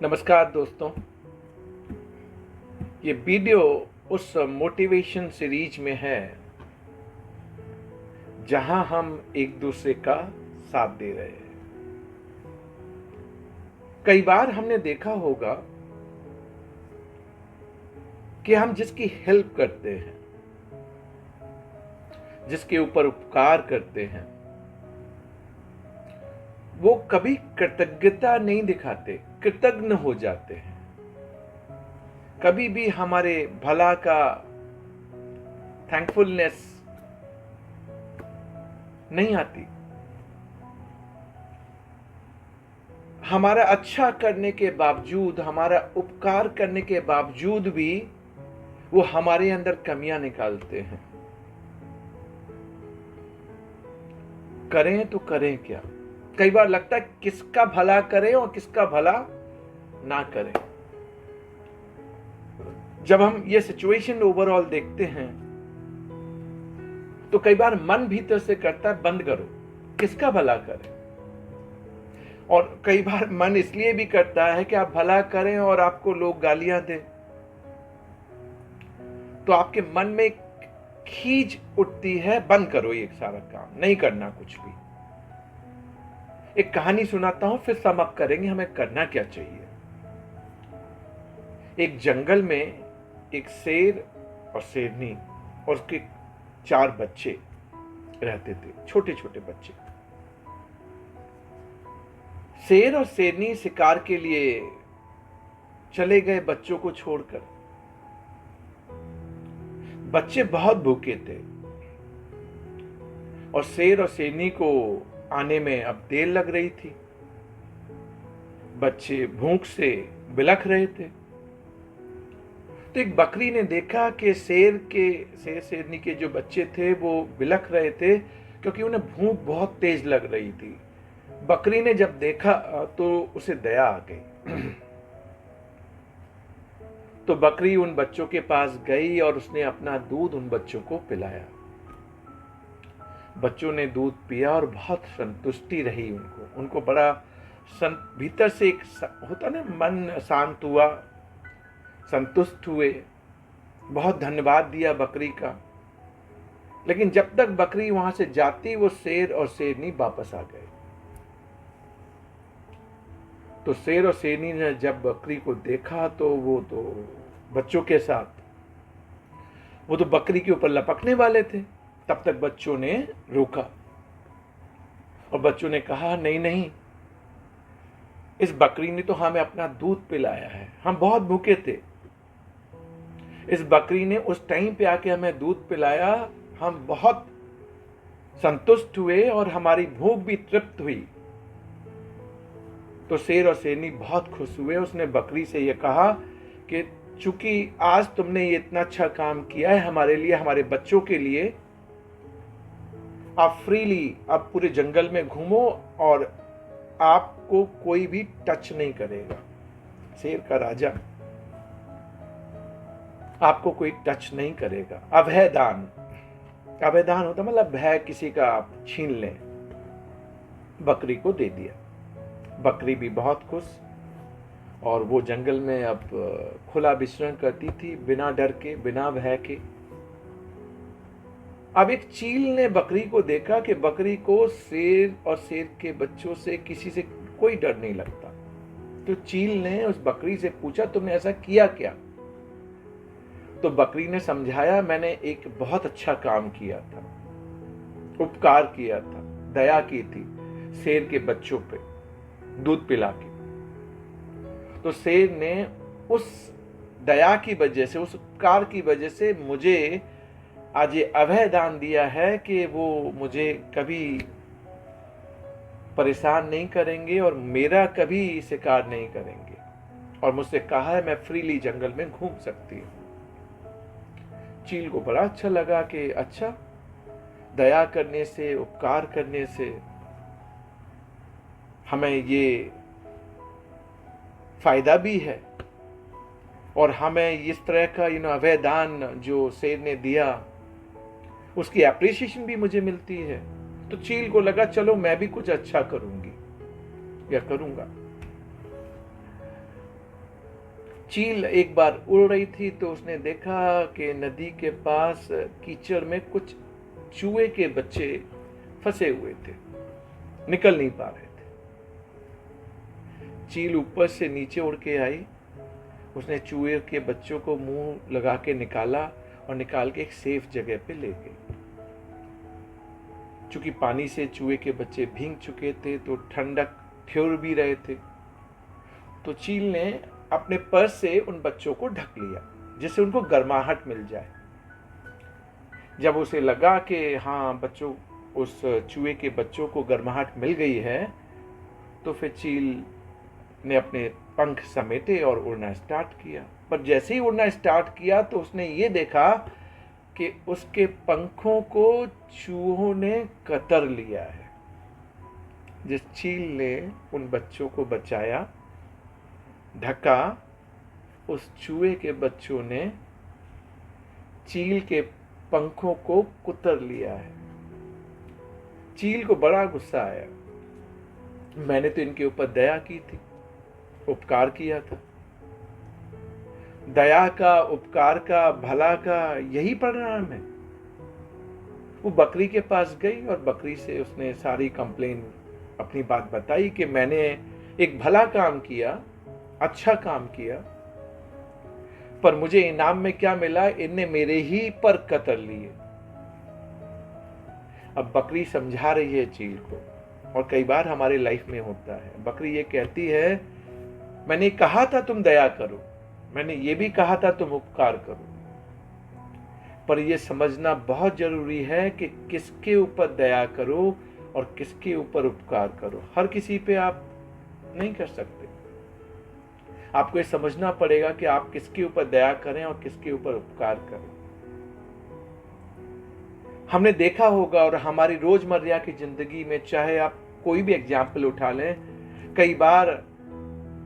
नमस्कार दोस्तों। ये वीडियो उस मोटिवेशन सीरीज में है जहां हम एक दूसरे का साथ दे रहे हैं। कई बार हमने देखा होगा कि हम जिसकी हेल्प करते हैं, जिसके ऊपर उपकार करते हैं, वो कभी कृतज्ञता नहीं दिखाते, कृतज्ञ हो जाते हैं। कभी भी हमारे भला का थैंकफुलनेस नहीं आती। हमारा अच्छा करने के बावजूद, हमारा उपकार करने के बावजूद भी वो हमारे अंदर कमियां निकालते हैं। करें तो करें क्या? कई बार लगता है किसका भला करें और किसका भला ना करें। जब हम ये सिचुएशन ओवरऑल देखते हैं तो कई बार मन भीतर से करता है बंद करो, किसका भला करें। और कई बार मन इसलिए भी करता है कि आप भला करें और आपको लोग गालियां दें, तो आपके मन में एक खींच उठती है, बंद करो ये सारा काम, नहीं करना कुछ भी। एक कहानी सुनाता हूं, फिर सम अप करेंगे हमें करना क्या चाहिए। एक जंगल में एक शेर और शेरनी और उसके 4 बच्चे रहते थे, छोटे छोटे बच्चे। शेर और शेरनी शिकार के लिए चले गए बच्चों को छोड़कर। बच्चे बहुत भूखे थे और शेर और शेरनी को आने में अब देर लग रही थी। बच्चे भूख से बिलख रहे थे। तो एक बकरी ने देखा कि शेर शेरनी के जो बच्चे थे वो बिलख रहे थे क्योंकि उन्हें भूख बहुत तेज लग रही थी। बकरी ने जब देखा तो उसे दया आ गई। तो बकरी उन बच्चों के पास गई और उसने अपना दूध उन बच्चों को पिलाया। बच्चों ने दूध पिया और बहुत संतुष्टि रही उनको बड़ा भीतर से एक होता ना, मन शांत हुआ, संतुष्ट हुए, बहुत धन्यवाद दिया बकरी का। लेकिन जब तक बकरी वहां से जाती, वो शेर और शेरनी वापस आ गए। तो शेर और शेरनी ने जब बकरी को देखा तो वो तो बच्चों के साथ, वो तो बकरी के ऊपर लपकने वाले थे। तब तक बच्चों ने रोका और बच्चों ने कहा, नहीं नहीं, इस बकरी ने तो हमें अपना दूध पिलाया है, हम बहुत भूखे थे। इस बकरी ने उस टाइम पे आके हमें दूध पिलाया, हम बहुत संतुष्ट हुए और हमारी भूख भी तृप्त हुई। तो शेर और शेरनी बहुत खुश हुए। उसने बकरी से यह कहा कि चूंकि आज तुमने ये इतना अच्छा काम किया है हमारे लिए, हमारे बच्चों के लिए, आप फ्रीली आप पूरे जंगल में घूमो और आपको कोई भी टच नहीं करेगा। शेर का राजा, आपको कोई टच नहीं करेगा। अभयदान, अभयदान होता मतलब भय किसी का आप छीन लें। बकरी को दे दिया। बकरी भी बहुत खुश और वो जंगल में अब खुला विचरण करती थी, बिना डर के, बिना भय के। अब एक चील ने बकरी को देखा कि बकरी को शेर और शेर के बच्चों से, किसी से कोई डर नहीं लगता। तो चील ने उस बकरी से पूछा, तुमने ऐसा किया क्या? तो बकरी ने समझाया, मैंने एक बहुत अच्छा काम किया था, उपकार किया था, दया की थी शेर के बच्चों पे दूध पिला के। तो शेर ने उस दया की वजह से, उस उपकार की वजह से मुझे आज ये अभय दान दिया है कि वो मुझे कभी परेशान नहीं करेंगे और मेरा कभी शिकार नहीं करेंगे। और मुझसे कहा है मैं फ्रीली जंगल में घूम सकती हूँ। चील को बड़ा अच्छा लगा कि अच्छा, दया करने से, उपकार करने से हमें ये फायदा भी है और हमें इस तरह का अभय दान जो शेर ने दिया उसकी एप्रिसिएशन भी मुझे मिलती है। तो चील को लगा चलो मैं भी कुछ अच्छा करूंगी या करूंगा। चील एक बार उड़ रही थी तो उसने देखा कि नदी के पास कीचड़ में कुछ चूहे के बच्चे फंसे हुए थे, निकल नहीं पा रहे थे। चील ऊपर से नीचे उड़ के आई, उसने चूहे के बच्चों को मुंह लगा के निकाला और निकाल के एक सेफ जगह पे ले गई। चूंकि पानी से चूहे के बच्चे भीग चुके थे तो ठंडक ठिठुर भी रहे थे, तो चील ने अपने पर से उन बच्चों को ढक लिया जिससे उनको गर्माहट मिल जाए। जब उसे लगा कि हाँ बच्चों, उस चूहे के बच्चों को गर्माहट मिल गई है, तो फिर चील ने अपने पंख समेटे और उड़ना स्टार्ट किया। पर जैसे ही उड़ना स्टार्ट किया तो उसने ये देखा कि उसके पंखों को चूहों ने कतर लिया है। जिस चील ने उन बच्चों को बचाया, ढका, उस चूहे के बच्चों ने चील के पंखों को कुतर लिया है। चील को बड़ा गुस्सा आया। मैंने तो इनके ऊपर दया की थी, उपकार किया था। दया का, उपकार का, भला का यही परिणाम है। वो बकरी के पास गई और बकरी से उसने सारी कंप्लेन, अपनी बात बताई कि मैंने एक भला काम किया, अच्छा काम किया, पर मुझे इनाम में क्या मिला, इनने मेरे ही पर कतर लिए। अब बकरी समझा रही है चील को, और कई बार हमारे लाइफ में होता है। बकरी ये कहती है, मैंने कहा था तुम दया करो, मैंने ये भी कहा था तुम उपकार करो, पर यह समझना बहुत जरूरी है कि किसके ऊपर दया करो और किसके ऊपर उपकार करो। हर किसी पे आप नहीं कर सकते। आपको ये समझना पड़ेगा कि आप किसके ऊपर दया करें और किसके ऊपर उपकार करें। हमने देखा होगा, और हमारी रोजमर्रा की जिंदगी में, चाहे आप कोई भी एग्जाम्पल उठा लें, कई बार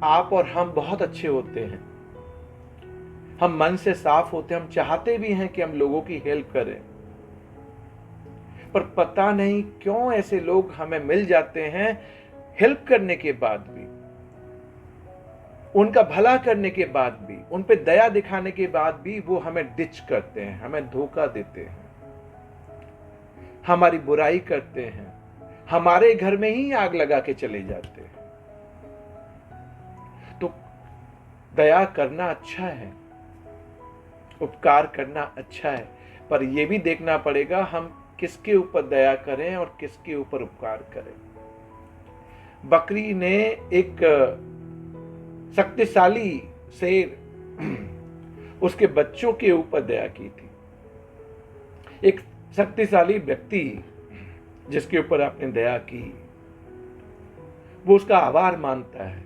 आप और हम बहुत अच्छे होते हैं, हम मन से साफ होते हैं, हम चाहते भी हैं कि हम लोगों की हेल्प करें, पर पता नहीं क्यों ऐसे लोग हमें मिल जाते हैं, हेल्प करने के बाद भी, उनका भला करने के बाद भी, उन पे दया दिखाने के बाद भी वो हमें डिच करते हैं, हमें धोखा देते हैं, हमारी बुराई करते हैं, हमारे घर में ही आग लगा के चले जाते हैं। तो दया करना अच्छा है, उपकार करना अच्छा है, पर यह भी देखना पड़ेगा हम किसके ऊपर दया करें और किसके ऊपर उपकार करें। बकरी ने एक शक्तिशाली शेर उसके बच्चों के ऊपर दया की थी। एक शक्तिशाली व्यक्ति जिसके ऊपर आपने दया की, वो उसका आभार मानता है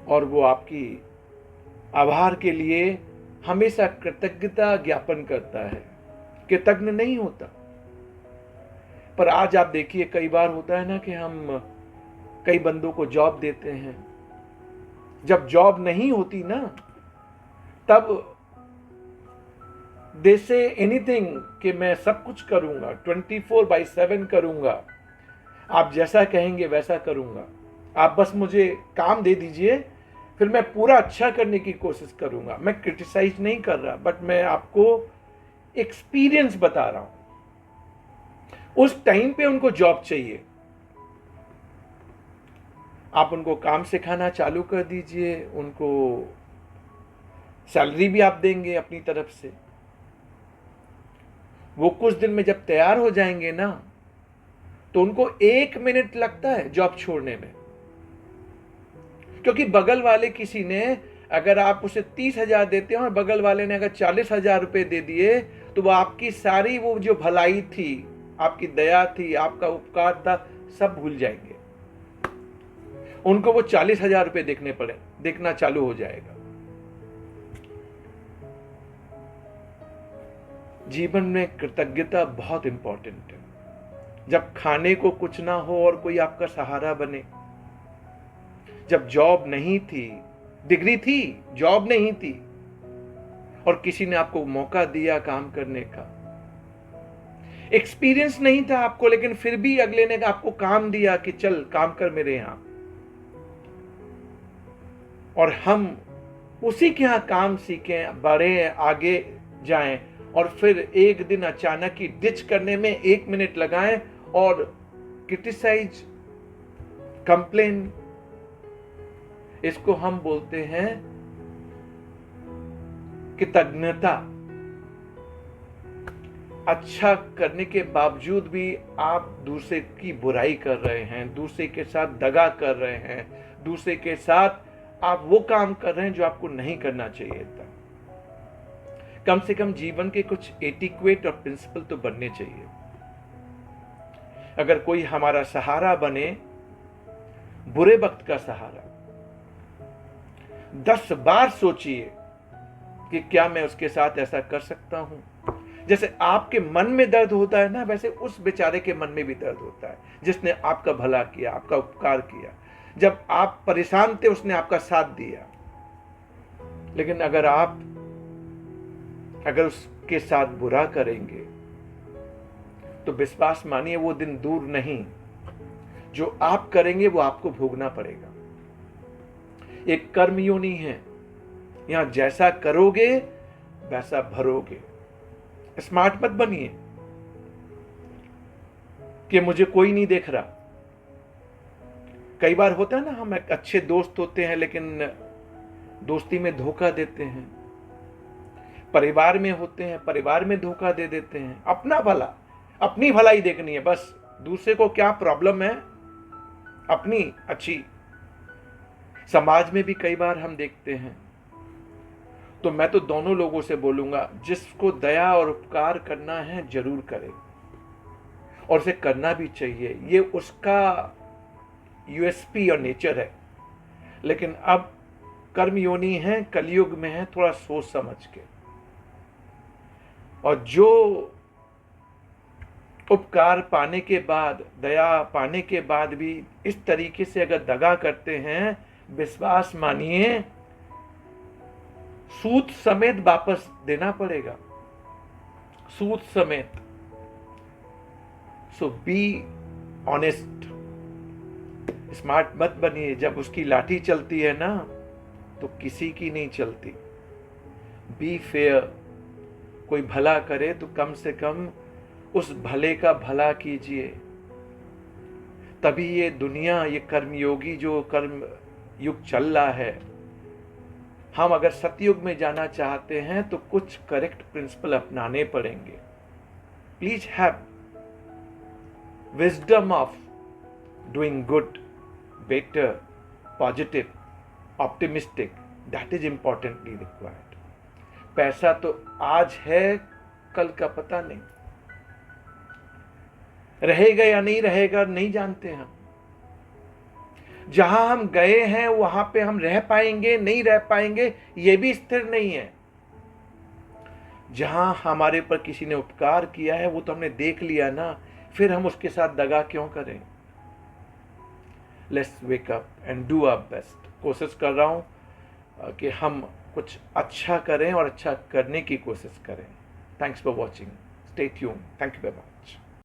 और वो आपकी आभार के लिए हमेशा कृतज्ञता ज्ञापन करता है, कृतज्ञ नहीं होता। पर आज आप देखिए, कई बार होता है ना कि हम कई बंदों को जॉब देते हैं, जब जॉब नहीं होती ना, तब दे से एनीथिंग कि मैं सब कुछ करूंगा, 24/7 करूंगा, आप जैसा कहेंगे वैसा करूंगा, आप बस मुझे काम दे दीजिए, फिर मैं पूरा अच्छा करने की कोशिश करूंगा। मैं क्रिटिसाइज नहीं कर रहा, बट मैं आपको एक्सपीरियंस बता रहा हूं। उस टाइम पे उनको जॉब चाहिए, आप उनको काम सिखाना चालू कर दीजिए, उनको सैलरी भी आप देंगे अपनी तरफ से। वो कुछ दिन में जब तैयार हो जाएंगे ना, तो उनको 1 मिनट लगता है जॉब छोड़ने में, क्योंकि बगल वाले किसी ने, अगर आप उसे 30,000 देते हो और बगल वाले ने अगर 40,000 रुपए दे दिए, तो वो आपकी सारी वो जो भलाई थी, आपकी दया थी, आपका उपकार था, सब भूल जाएंगे। उनको वो 40,000 रुपए देखना चालू हो जाएगा। जीवन में कृतज्ञता बहुत इंपॉर्टेंट है। जब खाने को कुछ ना हो और कोई आपका सहारा बने, जब जॉब नहीं थी, डिग्री थी, जॉब नहीं थी, और किसी ने आपको मौका दिया काम करने का, एक्सपीरियंस नहीं था आपको, लेकिन फिर भी अगले ने आपको काम दिया कि चल काम कर मेरे यहां, और हम उसी के यहाँ काम सीखें, बढ़े, आगे जाएं, और फिर एक दिन अचानक ही डिच करने में 1 मिनट लगाएं और क्रिटिसाइज, कंप्लेन, इसको हम बोलते हैं कृतज्ञता। अच्छा करने के बावजूद भी आप दूसरे की बुराई कर रहे हैं, दूसरे के साथ दगा कर रहे हैं, दूसरे के साथ आप वो काम कर रहे हैं जो आपको नहीं करना चाहिए था। कम से कम जीवन के कुछ एटिक्वेट और प्रिंसिपल तो बनने चाहिए। अगर कोई हमारा सहारा बने, बुरे वक्त का सहारा, 10 बार सोचिए कि क्या मैं उसके साथ ऐसा कर सकता हूं। जैसे आपके मन में दर्द होता है ना, वैसे उस बेचारे के मन में भी दर्द होता है जिसने आपका भला किया, आपका उपकार किया। जब आप परेशान थे उसने आपका साथ दिया, लेकिन अगर उसके साथ बुरा करेंगे तो विश्वास मानिए वो दिन दूर नहीं, जो आप करेंगे वो आपको भोगना पड़ेगा। एक कर्म योनि है, यहां जैसा करोगे वैसा भरोगे। स्मार्ट मत बनिए कि मुझे कोई नहीं देख रहा। कई बार होता है ना, हम एक अच्छे दोस्त होते हैं लेकिन दोस्ती में धोखा देते हैं। परिवार में होते हैं, परिवार में धोखा दे देते हैं। अपना भला, अपनी भलाई देखनी है बस, दूसरे को क्या प्रॉब्लम है अपनी अच्छी। समाज में भी कई बार हम देखते हैं। तो मैं तो दोनों लोगों से बोलूंगा, जिसको दया और उपकार करना है जरूर करे, और उसे करना भी चाहिए। ये उसका यूएसपी और नेचर है। लेकिन अब कर्म योनि है, कलयुग में है, थोड़ा सोच समझ के। और जो उपकार पाने के बाद, दया पाने के बाद भी इस तरीके से अगर दगा करते हैं, विश्वास मानिए सूद समेत वापस देना पड़ेगा, सूद समेत। सो बी ऑनेस्ट, स्मार्ट मत बनिए। जब उसकी लाठी चलती है ना तो किसी की नहीं चलती। Be fair. कोई भला करे तो कम से कम उस भले का भला कीजिए, तभी ये दुनिया, ये कर्मयोगी जो कर्म युग चल रहा है, हम अगर सतयुग में जाना चाहते हैं तो कुछ करेक्ट प्रिंसिपल अपनाने पड़ेंगे। Please have wisdom of doing good, better, positive, optimistic. That is importantly required. पैसा तो आज है, कल का पता नहीं, रहेगा या नहीं रहेगा नहीं जानते हम। जहां हम गए हैं वहां पे हम रह पाएंगे नहीं रह पाएंगे ये भी स्थिर नहीं है। जहां हमारे पर किसी ने उपकार किया है वो तो हमने देख लिया ना, फिर हम उसके साथ दगा क्यों करें। Let's wake up and do our best. कोशिश कर रहा हूं कि हम कुछ अच्छा करें और अच्छा करने की कोशिश करें। Thanks for watching, stay tuned, thank you very much.